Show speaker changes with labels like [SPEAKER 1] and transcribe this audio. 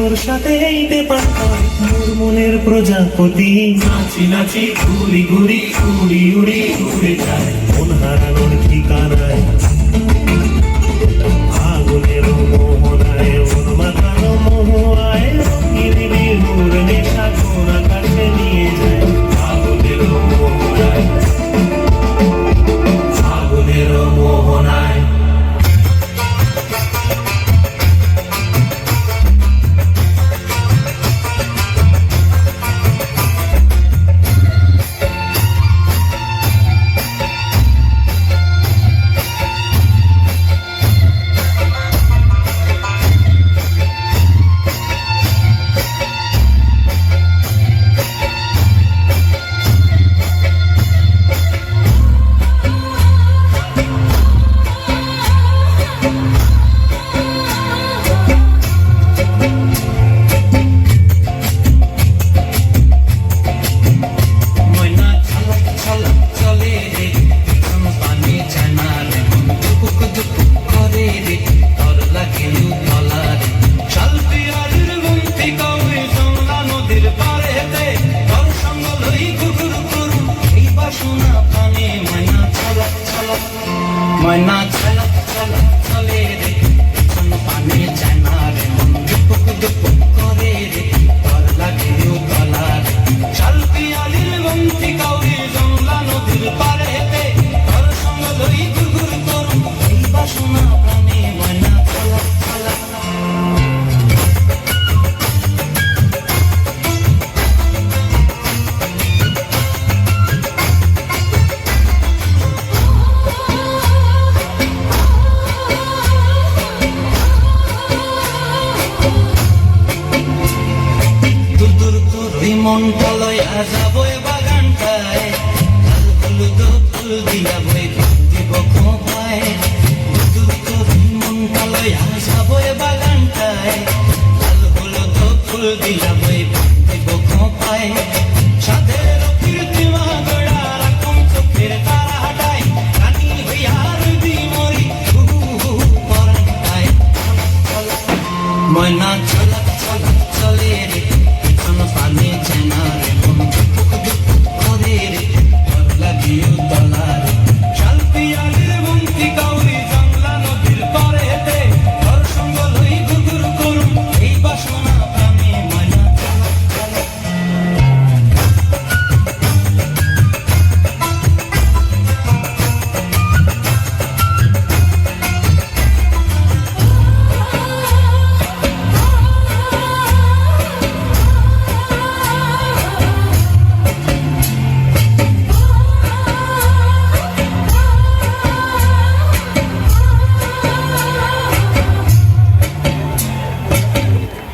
[SPEAKER 1] তোর সাথে এইতে পারতাম মোর মনের প্রজাপতি নাচি নাচি ঘুরি ঘুরি উড়ি উড়ি উড়ে যায় মন হারানোর ঠিকানায় আগুনের মোহনায় মন মাতানো মোহায় রঙিন বিহুর নেশা কোন আকাশে নিয়ে যায় আগুনের মোহনায় আগুনের মোহনায়
[SPEAKER 2] ময়না চলা চলা চলে রে কোন পানে যায় না রে মন দুপুক দুপুক করে রে তোর লাগে উতলা রে শাল পিয়ালির বন্তি কাউরি জংলা নদীর পারে হেতে তোর সঙ্গ লই ঘুরঘুর করুম এই বাসনা প্রাণে ময়না চলা চলা মনটা লইয়া যাবই বাগানটায় লাল হলুদ ফুল দিয়া বই দিব খোঁপায় মনটা লইয়া যাবই বাগানটায় লাল হলুদ ফুল দিয়া বই দিব খোঁপায়